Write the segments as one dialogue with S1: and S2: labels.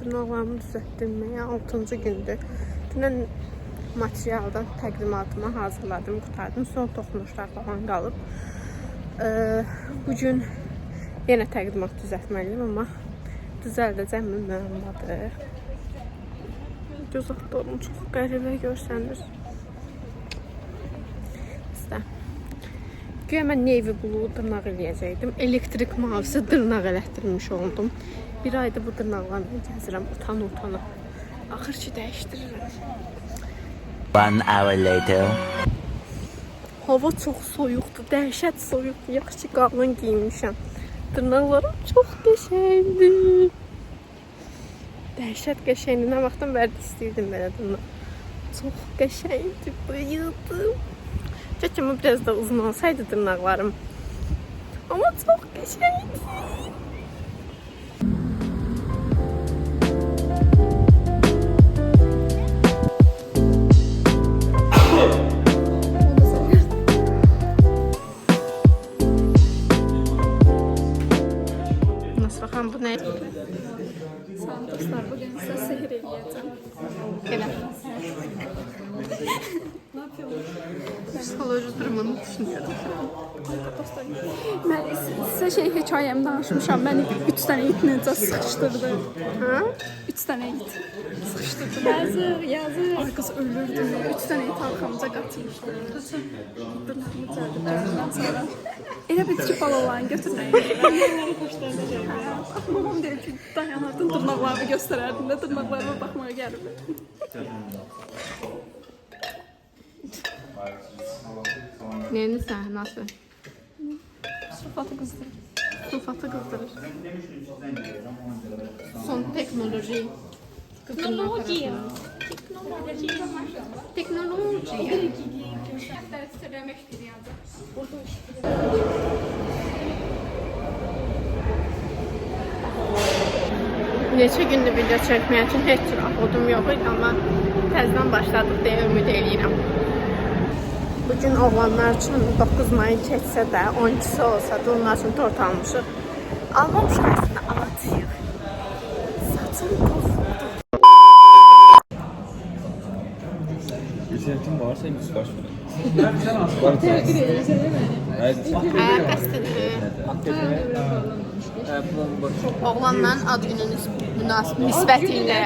S1: Dırnaqlarımı düzəltdirməyə 6-cı gündür. Dünən materialdan təqdimatımı hazırladım, qutardım. Son toxunuşlar falan qalıb. Bugün yenə təqdimat düzəltməliyim, amma düzəldəcəmmi müəmmadır. Göz altlarım çox qəribə görsənir. Güya mən navy blue dırnaq eləyəcəkdim. Elektrik mavisi dırnaq elətdirmiş oldum. Bir ayda bu dırnaqlarla gəzirəm, utana. Axır ki dəyişdirirəm.
S2: 1 hour later.
S1: Hava çox soyuqdur, dəhşət soyuqdur. Yaxşı ki qalın giyinmişəm. Dırnaqlarım çox qəşəngdir. Dəhşət qəşəngdir. Nə vaxtdan bəri istəyirdim belə dırnaq. Çox qəşəngdir, bayıldım. Keşke biraz da uzun olsaydı tırnaklarım. Ama çok güzel. Nasıl bakalım bu ne?
S3: Sağ olun dostlar, bugün size sihir eləyəcəm.
S1: Gel.
S3: Ne yapıyorlar?
S1: Psixoloji durumunu düşünüyorum.
S3: Dostlar, mən sizə hekayəmi danışmışam. Məni 3 dənə it necə sıxışdırdı.
S1: Ha?
S3: 3 dənə it sıxışdırdı. Yazıq. Ay qız ölürdü. 3 dənə it arxamıza qaçmışdı. Dırnağımı cəldim gözümdən sonra. Elə bir ki balalarını götürməyin. Mən onları xoşlayacağım. Babam deyir ki, dayanardın, dırnaqlarımı göstərərdin də dırnaqlarıma baxmağa gəlirdi.
S1: Neyini sen? Nasıl?
S3: Sıfatı qızdırır.
S1: Sulfatı kızdırır. Son teknoloji. Teknoloji. Neçə gündür video çəkməyə üçün heç cür axıdım yox idi, amma təzədən başladıq deyə ümid edirəm. Bugün oğlanlar üçün 9 mayı keçsə də, 12-si olsa da onlar üçün tort almışıq. Almamışıq əslində, alacağıq. Saçım pozuldu.
S4: Üzüntün varsa en üst baş verin.
S1: Qəsdidir. Oğlanların ad günü nisbəti ilə.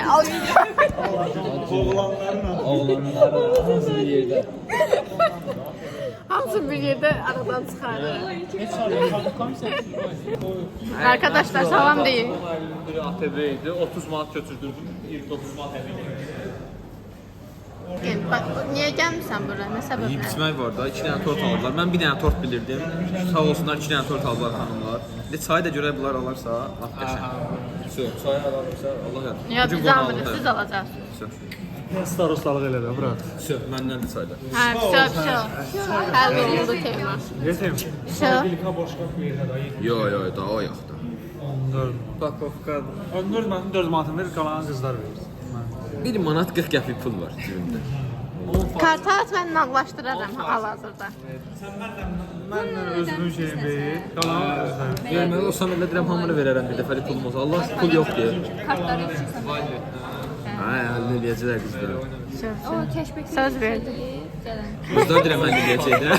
S4: Oğlanların bir yerde.
S1: Hamısı bir yerdə aradan çıxarır. Arkadaşlar salam deyin.
S4: Biri ATV idi, 30 manat götürdürdüm, 29 manat əlində.
S1: Bak, niyə gəlmirsən bura? Nə səbəblə?
S4: Yiyib içmək var da, 2 dənə tort aldılar. Mən bir dənə tort bilirdim. Sağ olsunlar 2 dənə tort aldılar xanımlar. Çayı da görə bunlar alarsa, lap qəşəng. Çayı alarsa, Allah yardım.
S1: Ya biz almırıq, siz alacaqsınız.
S5: Starostalıq elə də, bura.
S4: Məndən də çayda.
S1: Hə, pişo. Həll olundu tema.
S5: Yetim.
S1: Pişo.
S4: Yo, daha o yoxdur.
S5: 14. Pakovka. 14 manat, 4 manatın verir, qalanı qızlar verir.
S4: 1 manat 40 qəpik pul var cibimdə.
S1: Karta at mən nağlaşdıraram hal-hazırda.
S5: Mənlə özümün şeyim deyil, qalanı qızlar verir.
S4: Yəni mən olsam elə deyirəm hamını verərəm bir dəfəlik pulum olsa. Allah pul yox deyə.
S3: Kartları içirsən.
S4: Hə, əldə eləyəcəklər qızlar.
S3: O keşbek
S1: Söz verdi.
S4: Qızlar deyirəm mən eləyəcəklər.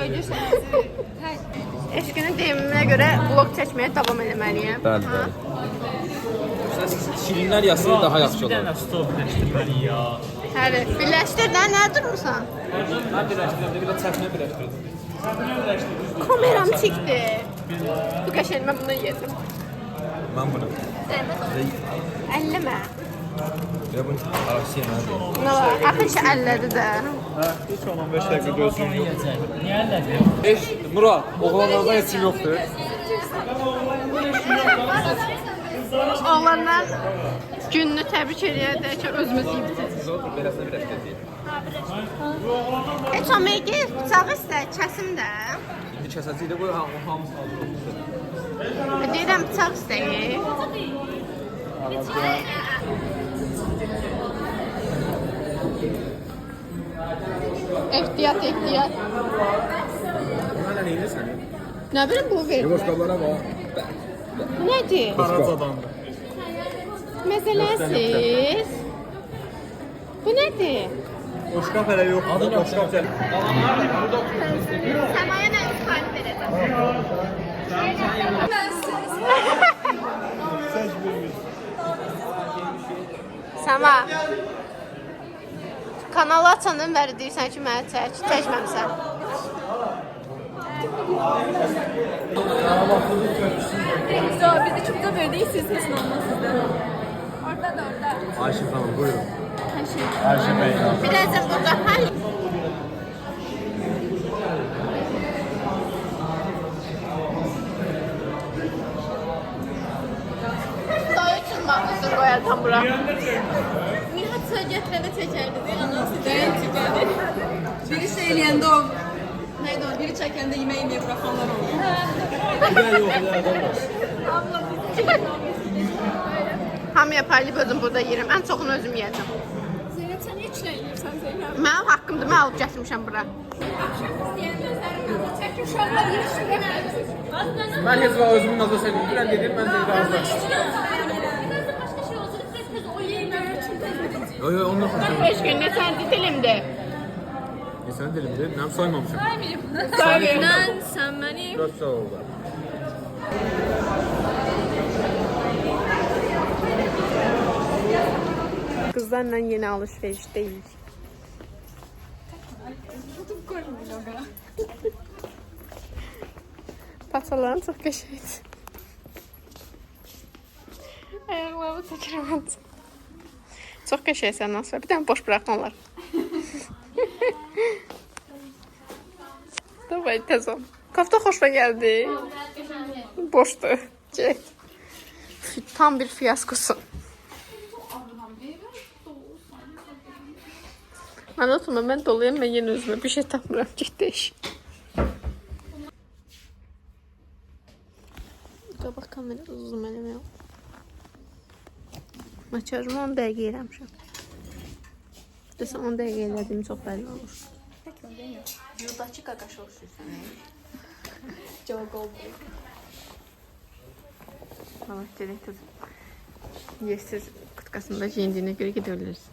S3: Ölürsən.
S1: Eşqinin deyiminə görə vlog çəkməyə davam etməliyəm.
S4: Bəli. Şirinlər yası daha yaxşı olar.
S5: Stop birləşdirməli ya.
S1: Həli, birləşdir də, nə durmursan?
S4: Mən birləşdirəm, bir də çəkmə birləşdirdim.
S1: Kameram çəkdir. Bu qəşəng, mən bunu yedim.
S4: Mən bunu.
S1: Əlləmə.
S4: Ya bunu arası yeməli.
S1: Nə var? Axır ki əllədi də.
S5: Hə, heç 15 dəqiqə gözlüyüm yox.
S4: Murad, oğlanlarda heç kim yoxdur.
S1: Oğlanlar gününü təbrik eləyək ki, özümüz yiyib.
S4: Beləsinə birləşdirdik.
S1: Heç o meygi bıçağı istə, kəsim də.
S4: İndi kəsəcəkdə qoy hamısı alır.
S1: Deyirəm bıçaq istəyir. Ehtiyat.
S4: Mənə nə edirsən?
S1: Nə bilim bu verdi.
S4: Boşqablara bax.
S1: Nədir?
S5: Qaracadandır.
S1: Meselesiz. Bu nedir?
S5: Boşkap hele yok. Boşkap hele.
S1: Səmaya nə sifariş verəcəm? Səma. Kanalı açandan bəri deyirsən ki, məni çəkməmsən.
S3: Biz de çok da böyle değil, siz kesin olmaz sizde. Orada da orada.
S5: Ayşe Hanım buyurun.
S3: Her şey.
S5: Ayşe Bey.
S1: Bir də burada hay. Dayı üçün mahnısını qoyarsan bura.
S3: Nihat söyleyeceklerine çekerdi değil mi? Dayan çekerdi. Biri söyleyende o. Neydi o? Biri çekende yemeği yemeye bırakanlar oluyor.
S1: Hamıya paylayıb özüm burada yeyirəm. Ən çoxunu özüm yeyəcəm.
S3: Zeynep sen niye içine yiyorsan Zeynep?
S1: Mənim haqqımdır, mən alıb gətirmişəm bura.
S3: Çek uşaklar yetiştiremez.
S4: Ben heç vaxt özümün nazı sevindirəm dedim, mən seni razı. Yo yo ondan sonra.
S1: Heç gün nə sən dilimdir.
S4: Sen dilimde, ben saymamışım.
S3: Saymayayım. Sen beni.
S4: 4 saat oldu.
S1: Qızlarla yeni alışverişdeyiz. Paçaların çox qəşəngdir. Ayaqlarımı çəkirəm. Çox qəşəngsən Nasra. Bir dənə boş buraxanlar. Davay tez ol. Kafta xoşuna gəldi. Boşdur. Get. Tam bir fiyaskosun. Anlatma, ben doluyum, ben yeni özüme bir şey tapmıram. Ciddi iş. Qabaq kamera uzun mənim yox. Makyajımı 10 dəqiqə eləmişəm. Desən 10 dəqiqə elədiyim çox bəlli olur. Yurdakı qaqaş olsun.
S3: Çok oldu.
S1: Allah direktor. Yersiz kutkasında giyindiğine göre gidebilirsin.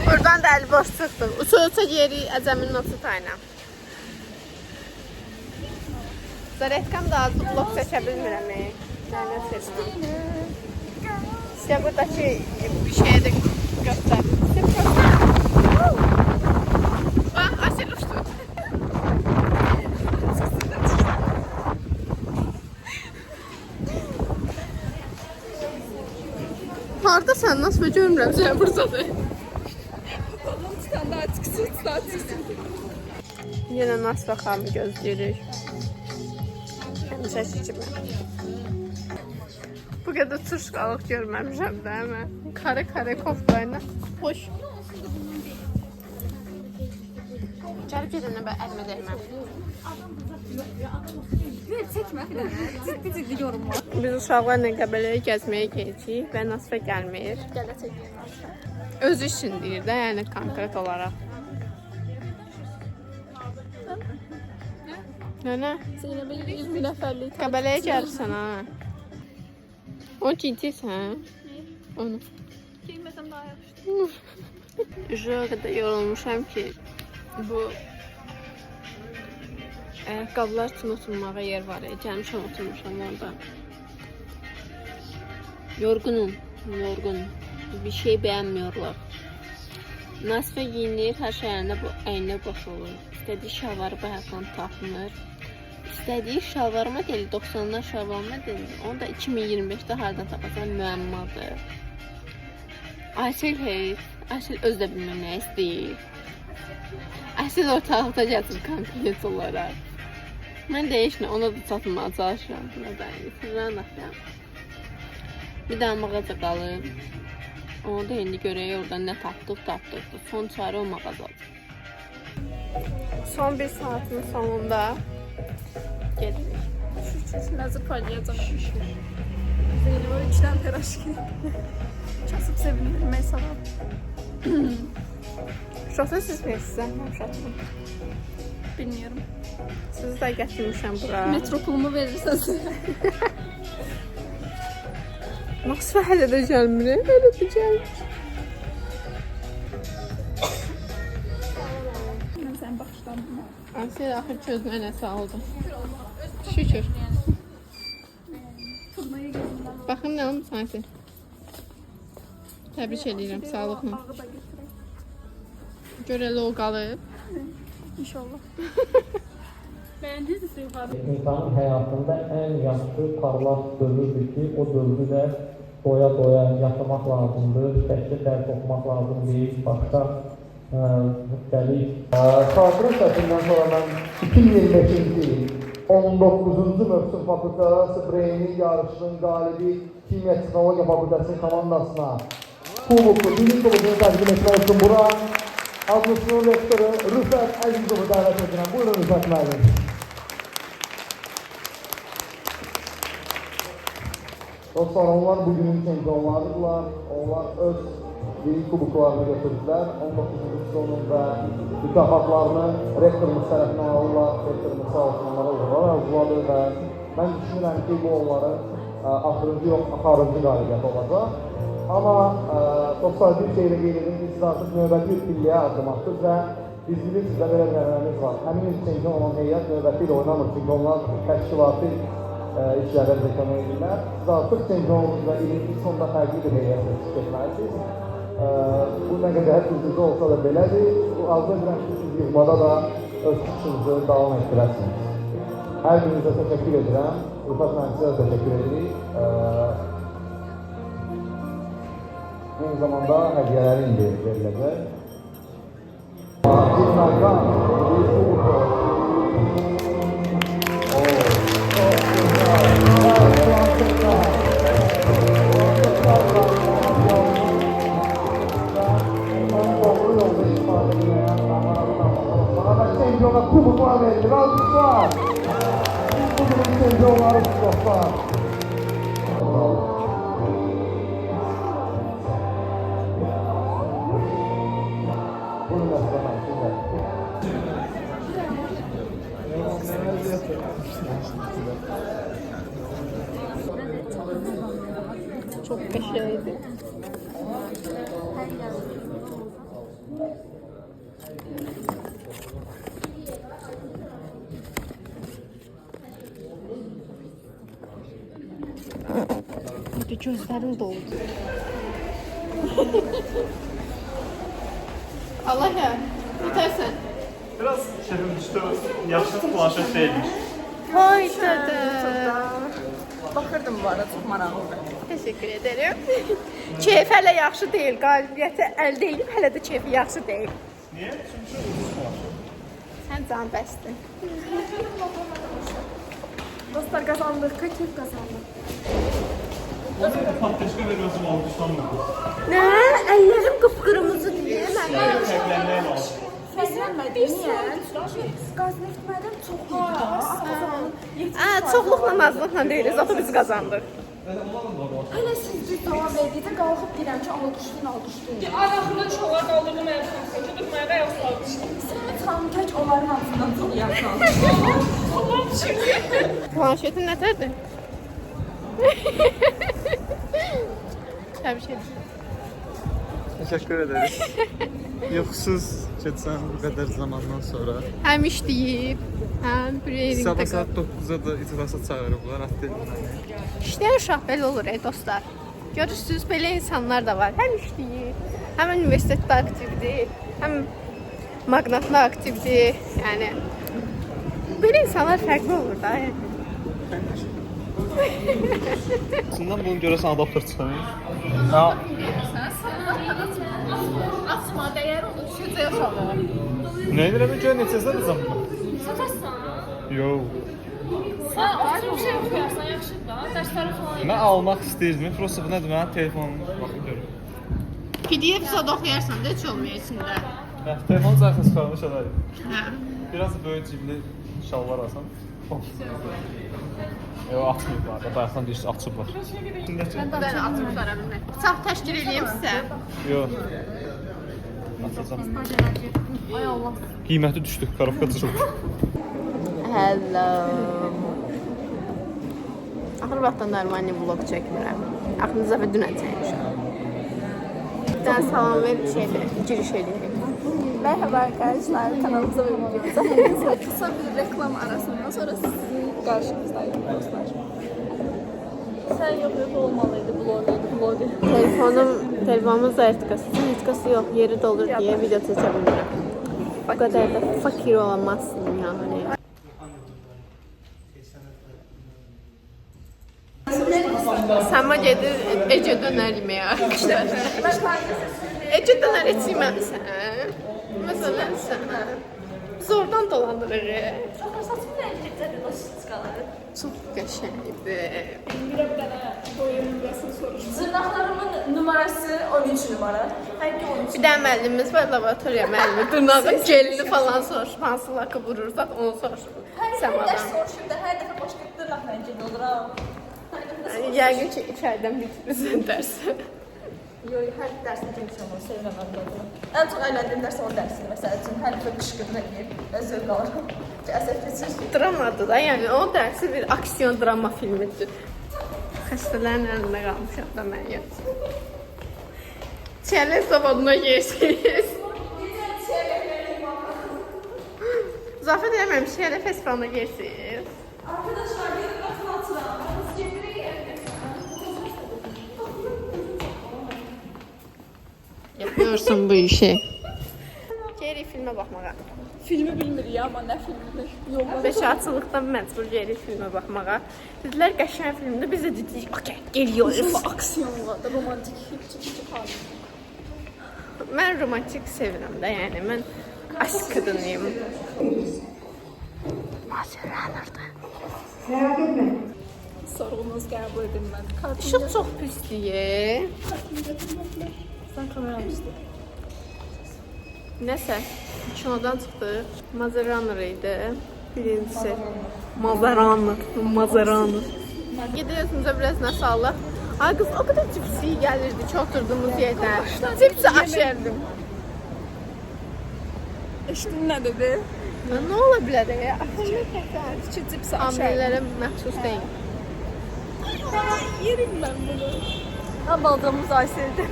S1: Buradan da el boş çıxdıq. Uçuca yeri Əcəmin notu tayla. Zaretkam da az vlog çəkə bilmirəm. Lənət etsin. Sizə buradakı bir şeyə də göstərim. Bax, Asil uçdu. Hardasan? Nasıl görmürəm səni buradadır.
S3: Oğlum tutan daha çıksın, daha çıksın.
S1: Yenə Nasra xanımı gözləyirik. Həmişə kimi. Bu qədər turşqalıq görməmişəm də, mən. Kare koftayla. Hoş. Gəlib gedəndə mən əlimə dəyməm.
S3: Çekme falan. Ciddi yorum var.
S1: Biz uşaqlarla Qəbələyə gəzməyə gedəcəyik və Nasra gəlmir.
S3: Gələ çekme.
S1: Özü üçün deyir də, yəni konkret olaraq. Nənə,
S3: Zeynep'e 100.000 nəfərlik.
S1: Qəbələyə gəlirsən ha. Onu giydirsən? Onu.
S3: Giymesem daha yaxşı.
S1: O qədər yorulmuşam ki, bu ayaqqabılar üçün oturmağa yer var. Gəlmişəm oturmuşam orada. Yorgunum. Bir şey beğenmiyorlar. Nasifə giyinir, hər şeylərində bu əyninə boş olur. İstədiyi şalvarı bu həyatdan tapmır. İstədiyi şalvarıma deyil, 90'lar şalvarıma deyil. Onu da 2025'də hardan tapasan müəmmadır. Asil heyif. Asil öz də bilməm nə istəyir. Asil ortalıqda gəzir konkret olaraq. Mən deyişlə ona da çatmağa çalışıram. Sizdən axıyam. Bir daha mağaza qalıb. Onu da indi görək oradan nə tapdıq. Son çarə o mağazadır. Son bir saatin sonunda gedirik.
S3: Şu hazır paylayacağım. Zeynep'e 3'ten peraşki. Kasıp sevindirmeyi sana.
S1: Şotu siz verirsiniz, mən şotu.
S3: Bilmiyorum.
S1: Sizi də gətirmişəm bura.
S3: Metro pulumu verirsen size.
S1: Nasıl hələ də gəlmir? Hələ də gəlmir.
S3: Mən sənin baxışlarına.
S1: Asiyə axır gözünə nəsə aldı. Şükür.
S3: Turnaya gözümdən
S1: Baxın nə olmuş Asiyə. Təbrik edirəm, sağlıqla.
S3: bağı da götürək.
S1: Görəli o qalıb.
S3: İnşallah. Bəyəndiniz mi yuxarı?
S6: İnsanın həyatında ən yaxşı parlaq dövrüdür ki, o dövrü də doya-doya yaşamaq lazımdır, təkcə dərk oxumaq lazım deyil, başqa müxtəlif. Xatirə səsindən sonra mən 2025-ci il 19-cu mövsüm fakültəsi Breyni yarışının qalibi Kimya Texnologiya Fakültəsinin komandasına kuboklu, bilik kubokunu təqdim etmək üçün bura Adlısının rektoru Rüfət Əzizovu dəvət edirəm. Buyurun Rüfət müəllim. Dostlar, onlar bugünün çempionlarıdırlar. Onlar öz bilik kubuklarını götürdülər. 19-cu sezonun və mükafatlarını rektorumuz tərəfindən alırlar. Rektorumuz sağ olsun onlara uğurlar arzuladı və mən düşünürəm ki, bu onların axırıncı yox, axarıncı qalibiyyət olacaq. Amma dostlar, bir şeylə qeyd edim ki, siz artıq növbəti illiyə addım atdınız və biz bilirsiniz də belə bir ənənəmiz var. Həmin il çempion olan heyət növbəti ilə oynamır, çünki onlar təşkilati işlərə zəkam edirlər. Siz artıq çempionluğunuz və ilin ilk sonunda fərqli bir heyət təşkil etməlisiniz. Bu nə qədər düzgün olsa da belədir. Bu arzu edirəm ki, siz yığmada da öz çıxışınızı davam etdirəsiniz. Hər birinizə təşəkkür edirəm. Rüfət müəllimizə də təşəkkür edirik. Eyni zamanda hədiyyələri indi veriləcək. Bir məqam, bir kubuk. Çempiona kubuklar verilir, alkışlar. Bugünün çempionları dostlar. Buyurun dostlar, sizler.
S1: Çok peşeydi. Hadi gözlerim doldu. Allah ya, bitersen.
S5: Biraz şefim düştü. Yaxşı planşet değilmiş.
S1: Hay dede.
S7: Baxırdım bu arada, çox maraqlıdır.
S1: Teşekkür ederim. Keyif hələ yaxşı deyil, qalibiyyəti əldə edib, hələ də keyfi yaxşı deyil.
S5: Niye? Çünkü uzun var.
S1: Sən can bəstin.
S3: Dostlar qazandıq, kaçıq qazandıq.
S5: Fanteşka veriyorsun alkışlanmıyor.
S1: Nə? Əllərim qıpqırmızı deyə mən.
S5: Çeklenmeye lazım.
S3: Bəslənmədik, niyə? Qaz neftmədən çox idi.
S1: Çoxluqla azlıqla deyilik, zaten biz qazandıq.
S3: Hələ siz bir cavab verdikdə qalxıb deyirəm ki, alqışlayın, alqışlayın.
S7: Arasında uşaqlar qaldırdım ayaqlarını, çocukmaya da ayaqlarını.
S3: Sən tam tək onların altından çox yaxşı
S1: Planşetin nətərdir? Təbrik edirəm.
S5: Teşekkür ederiz. Yoxsuz keçən bu qədər zamandan sonra.
S1: Həm işləyib, həm bir
S5: Sabah
S1: yerində
S5: saat 9-a da iclasa çağırıblar.
S1: İşləyən uşaq belə olur dostlar. Görürsünüz, belə insanlar da var. Həm işləyir, həm universitetdə aktivdir, həm maqnatda aktivdir. Yəni, belə insanlar fərqli olur da.
S5: Aslında bunu görəsən adaptör çıxarır.
S7: Asma dəyər olur, düşəcək aşağı.
S5: Nə edirəm? Görə neçəsə bizəm bunu?
S7: Satırsan.
S5: Yox.
S7: Sən ayrı bir şey oxuyarsan, yaxşıdır da. Dərsləri falan
S5: Mən almaq istəyirdim. Prosta bu nədir? Mənim telefonum baxın görün.
S1: PDF zad oxuyarsan da heç olmuyor içində.
S5: Telefonu zaten çıxarmış adayım.
S1: Hə.
S5: Biraz böyük cibli şalvar alsam. Yox, açmayıblar da. Bayaqdan deyirsiz, açıblar.
S1: Mən atıb zara bilməm. Bıçaq təşkil edeyim sizə.
S5: Yox. Açacağım.
S7: Ay Allah.
S5: Qiyməti düşdü, karafka çıxdı.
S1: Hello. Axır vaxtda normal vlog çəkmirəm. Axırıncı dəfə dünən çəkmişəm. Bir dənə salam ver, giriş edeyim.
S3: Merhaba arkadaşlar, kanalımıza ve videomuza hepinize kısa bir reklam arasından sonra sizin karşınızdayım dostlar. Sen yok olmalıydı, blogger.
S1: Telefonumun zayıflıkası, hiçkası yok, yeri dolur diye video çekebilirim. O kadar da fakir olamazsın yani. Səma gedir Ece dönər yeməyə arkadaşlar. Ece dönər heç yeməmisən. Məsələn sən. Biz oradan dolandırırıq.
S3: Saçım renkli çıkaları.
S1: Çox qəşəngdir.
S3: Bir boyun numarasını soruştum. Zırnaqlarımın numarası 13 numara. Hangi 13?
S1: Bir də müəllimimiz var, laboratoriya müəllimi. Dırnağın gelini falan soruşur. Hansı lakı vurursak onu soruşur. Səmadan.
S3: Soruşur da hər dəfə başqa dırnaqla gel oluram.
S1: Yəqin ki, içərdən bitirirsən dərsi.
S3: Yox, hər dərsdə çəkmişəm onu, sevirəm mən bunu. Ən çox əyləndiğim dərs onun dərsidir. Məsəl üçün, hər dəfə qışqırma eləyir və zövq alıram. Əsəf keçir.
S1: Dramadır da, yəni o dərsi bir aksiyon drama filmidir. Xəstələrin əlində qalmışam da mən yəni. Çiyələr zavoduna yeyirsiniz. Zafət eləməm, çiyələr festivalına yeyirsiniz.
S3: Arkadaşlar, benim qatın atıram. Biz gedirik
S1: Yapıyorsun bu işi. Geri filme bakmağa.
S3: Filmi bilmir ya, amma nə filmidir? Yolla.
S1: Beşartçılıqdan məcbur geri filme baxmağa. Dedilər qəşəng filmdir, biz də dedik, okey, geliyoruz.
S3: Aksiyonla da romantik hal.
S1: Mən romantik sevirəm də, yəni mən aşk qadınıyım. Mazerranırdı.
S3: Sorğunuz qəbul edilməz.
S1: İşıq çox pisliyi.
S3: Sən kameramı istəyir.
S1: Nəsə, kinodan çıxdıq. Mazerranır idi. Birincisi. Mazerranır. Gidiyorsunuzda biraz nəsə alıq. Ay qız, o kadar cipsi gəlirdi ki, oturduğumuz yerdən. Cipsi aşerdim.
S3: Eşitdin nə dedi?
S1: Nə ola bilər ya?
S3: İki cipsi
S1: Hamilələrə məxsus deyil.
S3: Yerim mən bunu. Ha, baldırımız Aysel'di.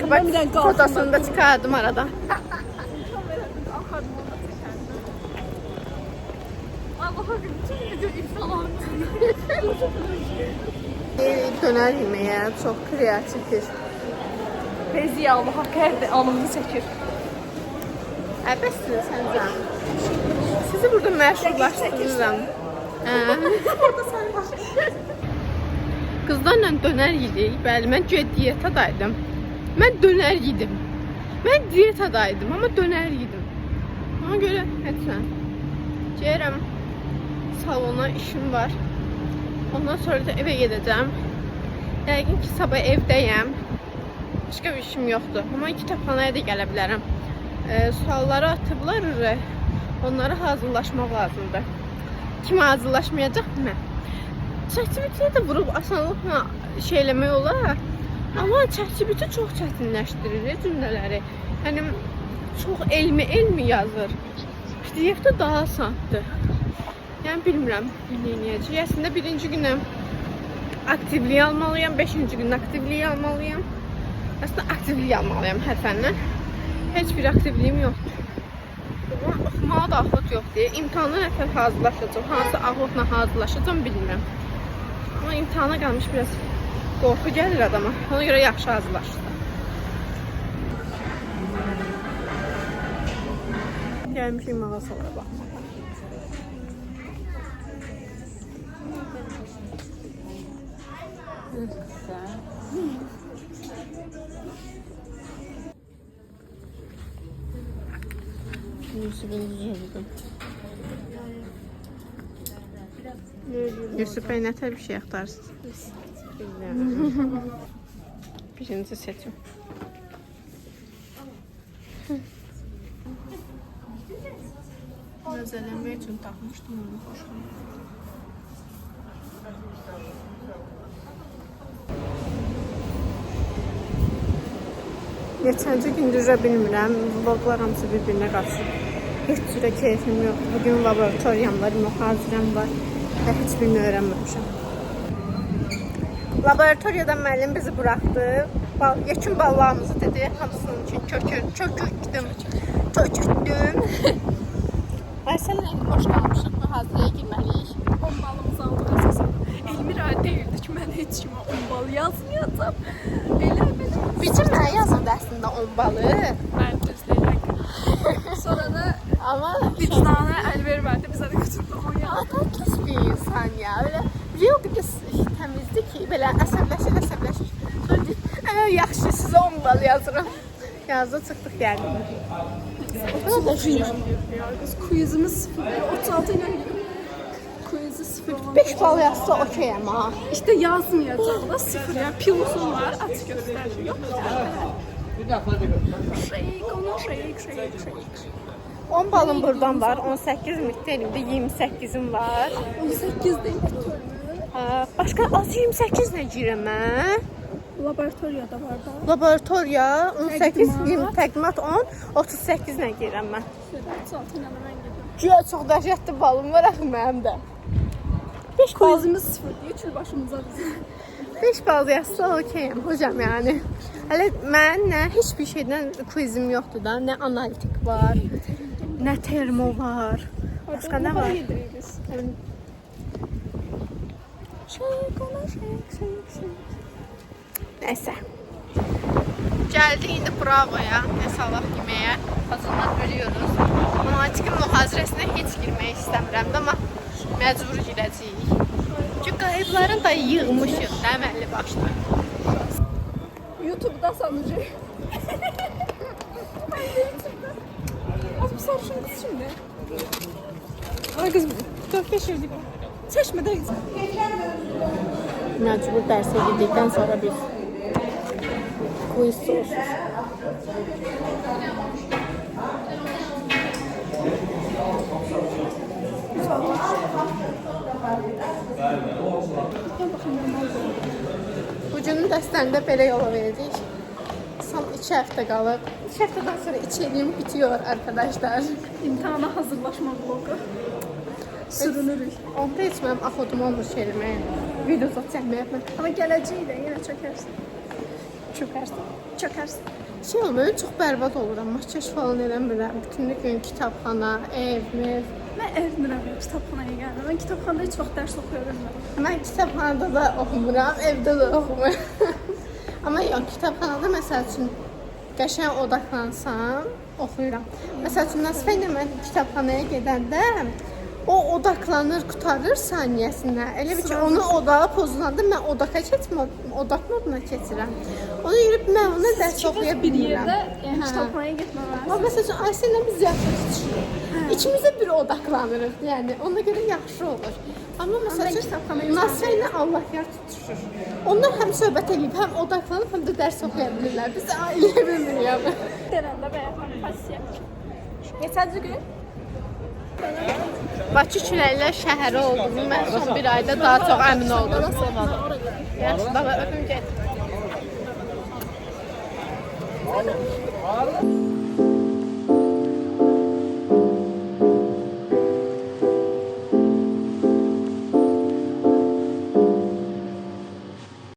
S1: Bak, fotosunu da çıkardım aradan.
S3: Allah'a bütün video iptal
S1: Döner yeməyə çox kreativdir.
S3: Pezi Allah hər anımını çəkir.
S1: Əbəsdir səncə. Sizi burada məşhurlaşdırıram. Qızlarla dönər yedik. Bəli, mən güya diyetadaydım. Mən dönər yedim. Mən diyetadaydım, amma dönər yedim. Ona görə hətsən. Gəlirəm salona, işim var. Ondan sonra da evə gedəcəm. Yəqin ki, sabah evdəyəm. Başqa bir işim yoxdur. Amma kitabxanaya da gələ bilərəm. Sualları atıblar, onlara hazırlaşmaq lazımdır. Kim hazırlaşmayacaq? Mən. ChatGPT-yə də vurub asanlıqla şey eləmək olar. Amma ChatGPT çox çətinləşdirir cümlələri. Yəni, çox elmi yazır. PDF-də daha asandır. Yəni, bilmirəm, neyəcək. Əslində, birinci günə aktivliyi almalıyam, 5-ci günə aktivliyi almalıyam. Əslində, aktivliyi almalıyam hərfəndən. Heç bir aktivliyim yoxdur. Oxumağa da axot yoxdur. İmtihana nəfər hazırlaşacaq, hansı axotla hazırlaşacaq bilmirəm. Amma imtihana qalmış biraz qorxu gəlir adama. Ona görə yaxşı hazırlaşır. Gəlmişik mağazalara baxmağa. Yusuf Bey nə tər bir şey axtarsınız? Birinci seçim. Məzələnmək üçün taxmışdım onu xoşuma. Geçənci gün düzə bilmirəm, vloglar hamısı bir-birinə qaçır. Heç cürə keyfim yoxdur. Bugün laboratoriyam var, mühazirəm var. Və heç birini öyrənməmişəm. Laboratoriyada müəllim bizi buraxdı. Yekun ballarımızı dedi, hamısının üçün çökürdüm. Ay sən elə boş qalmışıq, mühazirəyə girməliyik.
S3: 10 balımızı aldıq əsasında. Elmira deyirdi ki, mən heç kimə 10 bal yazmayacam. Elə belə.
S1: Bizim mənə yazıldı əslində 10 balı.
S3: Mən düzdəyək. Sonra da
S1: Amma
S3: vicdana əl vermədi, bizə də götürdü.
S1: Ata pis bir insan ya. Böyle real bir de təmizdir ki, belə əsəbləşir. Sonra deyir, yaxşı sizə 10 bal yazıram. Yazdı çıxdıq yəni.
S3: Kız quizimiz 0, 36 ilə quizi 0.
S1: 5 bal yazsa okeyəm ha.
S3: İşte yazmayacaq da 0 ya. Pilosun var, aç göstərir. Yox. Shake.
S1: 10 balım buradan var. 18 müttelimde 28'im var.
S3: 18 değil.
S1: Başka az 28 ne girəm mən?
S3: Laboratoriyada var da.
S1: Laboratoriya 18, 20 təqdimat 10, 38 nə girəm mən?
S3: 36 ilə mən gedirəm.
S1: Güya çox dəhşətli balım var axı mənim də. 5 bal,
S3: Quizimiz 0 deyir, çül başımıza bizim.
S1: 5 bal yazsa okeyəm hocam yəni. Hələ mən heç bir şeydən quizim yoxdur da. Nə analitik var, nə termo var. Başqa nə var? Neyse. Geldik indi bravoya. Ne salak yemeğe. Hazırdan ölüyoruz. Analitik mühazirəsinə heç girmək istəmirəm də, amma məcbur girəcəyik. Çünki qayıbların da yığmışıq da əməlli başlı.
S3: YouTube'da sanacak. Ben de YouTube'da. Az bir sarışın kız şimdi. Ay kız çok geçirdik. Çeşmedeyiz.
S1: Məcbur dərsə girdikdən sonra biz quiz sorursuz. Bugünün dərslərində belə yola verdik. Son 2 həftə qalıb. 2 həftədən sonra içeriğim bitiyor arkadaşlar.
S3: İmtihana hazırlaşma vlogu. Sürünürük.
S1: Onda heç mənim axodum olmur şeyləməyə. Video çəkməyə.
S3: Ama geleceği de yine çökersin.
S1: Çökərsən.
S3: Çökersin.
S1: Şey olmuyor, çox bərbad oluram. Makyaj falan eləmirəm. Bütün gün kitabxana, ev, mev.
S3: Ben evmirəm, kitabxanaya gəldim. Ben kitabxanada heç vaxt dərs oxuyuram.
S1: Mən kitabxanada da oxumuram, evdə də oxumuram. Amma yox, kitabxanada məsəl üçün qəşəng odaklansam, oxuyuram. Məsəl üçün Nasifə ilə mən kitabxanaya gedəndə o odaklanır, qutarır saniyəsində. Elə bir ki, onu odağa pozulanda mən odak moduna keçirəm. Onu yürüb mən ona dərs oxuya
S3: Bir
S1: bilmirəm.
S3: yerdə yəni kitabxanaya getməməlisən.
S1: Amma məsəl üçün Ayşə ilə biz yaxşı tutuşuruq. İkimiz də bir odaklanırıq. Yəni ona görə yaxşı olur. Amma məsəl üçün Nasifə ilə Allah yar tutuşur. Onlar həm söhbət edib, həm odaklanıb, həm də dərs oxuya bilirlər. Biz elə bilmirik yəni.
S3: Dərəndə bəyəxən pasiya. Geçənci gün
S1: Bakı küləklə şəhəri olduğunu mən son bir ayda daha çox əmin oldum. Yaxşı, baba öpüm get.